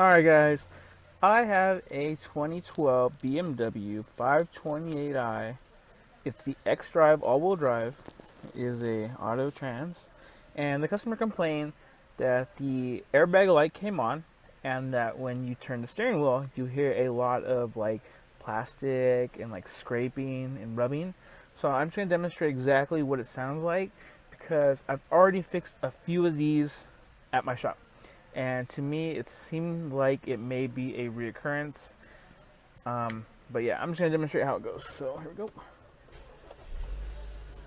Alright guys, I have a 2012 BMW 528i. It's the X-Drive all-wheel drive. It is a auto trans. And the customer complained that the airbag light came on and that when you turn the steering wheel, you hear a lot of like plastic and like scraping and rubbing. So I'm just going to demonstrate exactly what it sounds like because I've already fixed a few of these at my shop. And to me, it seemed like it may be a reoccurrence. But yeah, I'm just going to demonstrate how it goes. So here we go.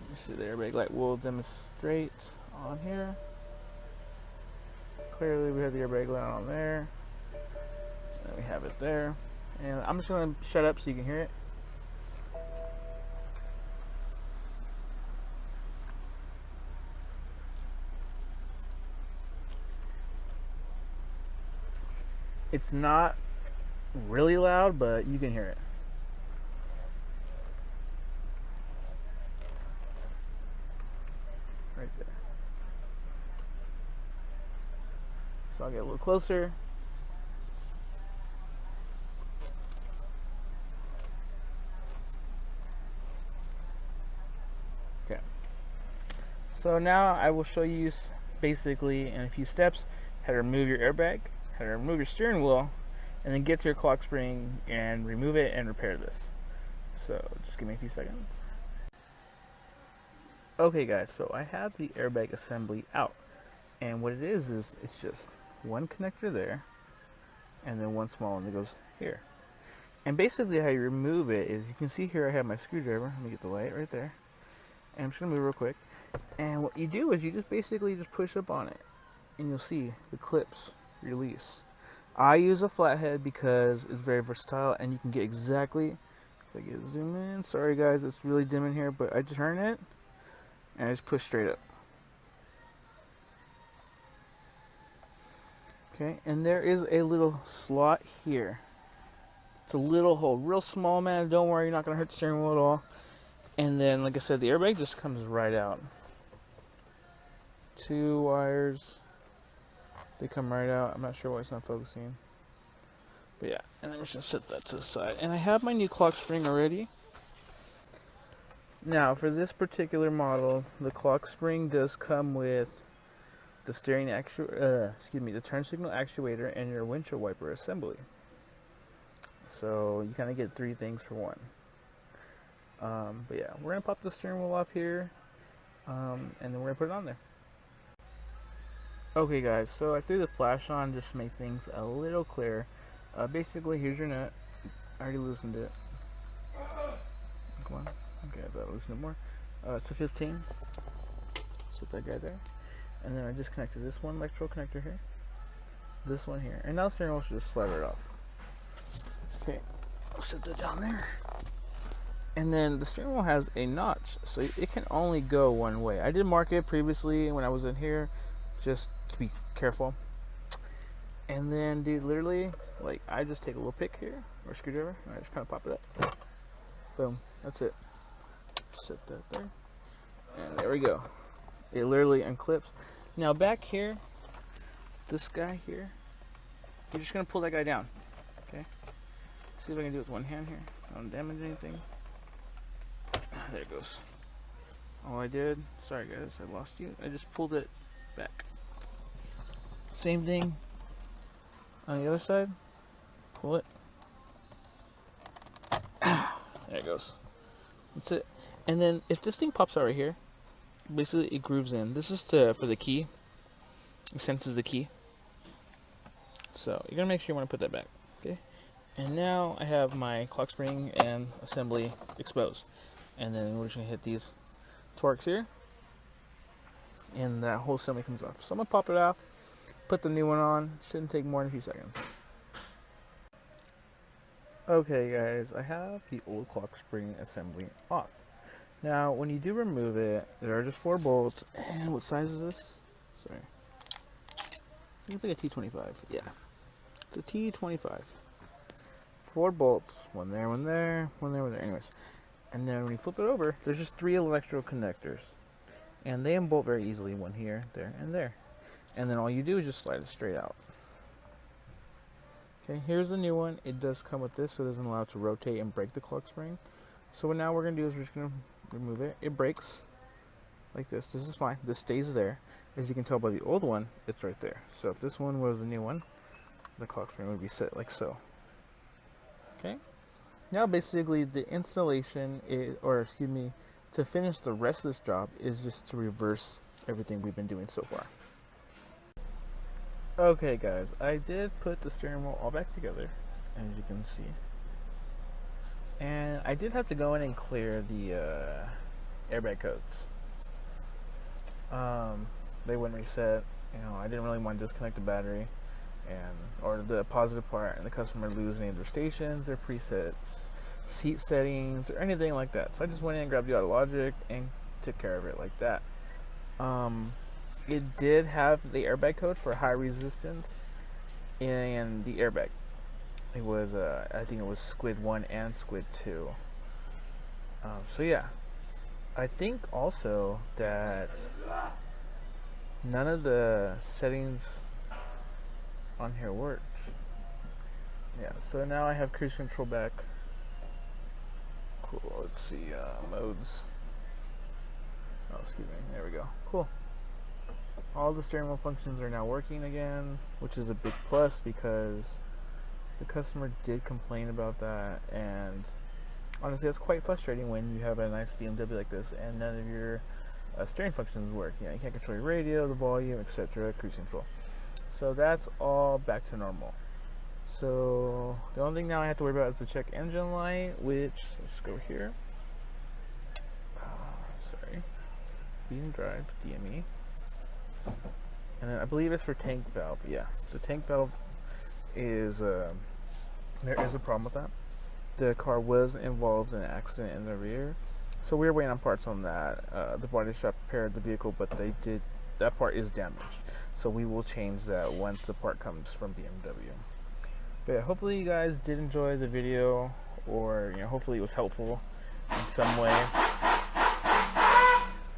This is the airbag light. We'll demonstrate on here. Clearly, we have the airbag light on there. And we have it there. And I'm just going to shut up so you can hear it. It's not really loud, but you can hear it. Right there. So I'll get a little closer. Okay. So now I will show you basically in a few steps how to remove your airbag, how to remove your steering wheel, and then get to your clock spring and remove it and repair this. So just give me a few seconds. Okay guys, so I have the airbag assembly out, and what it is it's just one connector there and then one small one that goes here. And basically how you remove it is, you can see here I have my screwdriver. Let me get the light right there, and I'm just gonna move real quick. And what you do is you just basically just push up on it and you'll see the clips release. I use a flathead because it's very versatile and you can get exactly, if I get zoom in, sorry guys, it's really dim in here, but I just turn it and I just push straight up. Okay, and there is a little slot here. It's a little hole, real small, man. Don't worry, you're not gonna hurt the steering wheel at all. And then, like I said, the airbag just comes right out. Two wires, they come right out. I'm not sure why it's not focusing. But yeah, and then we're just gonna set that to the side. And I have my new clock spring already. Now, for this particular model, the clock spring does come with the the turn signal actuator and your windshield wiper assembly. So you kind of get three things for one. But yeah, we're gonna pop the steering wheel off here, and then we're gonna put it on there. Okay guys, so I threw the flash on just to make things a little clearer. Basically, here's your nut. I already loosened it. Come on. Okay, I better loosen it more. It's a 15. Set that guy there. And then I just connected this one electrical connector here. This one here. And now the steering wheel should just slide right off. Okay, I'll set that down there. And then the steering wheel has a notch, so it can only go one way. I did mark it previously when I was in here, just to be careful. And then, dude, literally, like, I just take a little pick here, or screwdriver, and I just kind of pop it up. Boom, that's it. Set that there. And there we go. It literally unclips. Now, back here, this guy here, you're just going to pull that guy down, okay? See if I can do it with one hand here. I don't damage anything. There it goes. All I did, sorry guys, I lost you. I just pulled it back. Same thing on the other side. Pull it. There it goes. That's it. And then if this thing pops out right here, basically it grooves in. This is for the key. It senses the key. So you're gonna make sure you want to put that back. Okay. And now I have my clock spring and assembly exposed. And then we're just gonna hit these torques here, and that whole assembly comes off. So I'm gonna pop it off, put the new one on. Shouldn't take more than a few seconds. Okay guys, I have the old clock spring assembly off. Now when you do remove it, there are just 4 bolts. And what size is this? Sorry, I think it's like a T25. Yeah, it's a T25. 4 bolts, one there, one there, one there, one there. Anyways. And then when you flip it over, there's just 3 electrical connectors. And they unbolt very easily, one here, there, and there. And then all you do is just slide it straight out. Okay, here's the new one. It does come with this, so it doesn't allow it to rotate and break the clock spring. So what now we're going to do is we're just going to remove it. It breaks like this. This is fine. This stays there. As you can tell by the old one, it's right there. So if this one was the new one, the clock spring would be set like so. Okay. Now basically the installation is, or excuse me, to finish the rest of this job is just to reverse everything we've been doing so far. Okay guys, I did put the steering wheel all back together, as you can see. And I did have to go in and clear the airbag codes. They wouldn't reset. I didn't really want to disconnect the battery or the positive part and the customer lose any of their stations, their presets, seat settings, or anything like that. So I just went in and grabbed the auto logic and took care of it like that. It did have the airbag code for high resistance and the airbag. It was I think it was squid 1 and squid 2. So yeah, I think also that none of the settings on here worked. Yeah, so now I have cruise control back. Cool, let's see, modes. Oh, excuse me, there we go. Cool. All the steering wheel functions are now working again, which is a big plus because the customer did complain about that, and honestly that's quite frustrating when you have a nice BMW like this and none of your steering functions work. You can't control your radio, the volume, etc., cruise control. So that's all back to normal. So the only thing now I have to worry about is the check engine light, which, let's go here. Sorry. Feed and drive, DME. And then I believe it's for tank valve. Yeah, the tank valve is, there is a problem with that. The car was involved in an accident in the rear. So we were waiting on parts on that. The body shop repaired the vehicle, but that part is damaged. So we will change that once the part comes from BMW. But yeah, hopefully you guys did enjoy the video, or hopefully it was helpful in some way.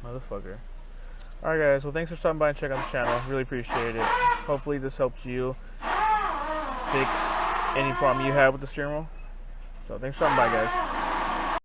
Motherfucker. Alright guys, well thanks for stopping by and checking out the channel. Really appreciate it. Hopefully this helps you fix any problem you have with the steering wheel. So thanks for stopping by guys.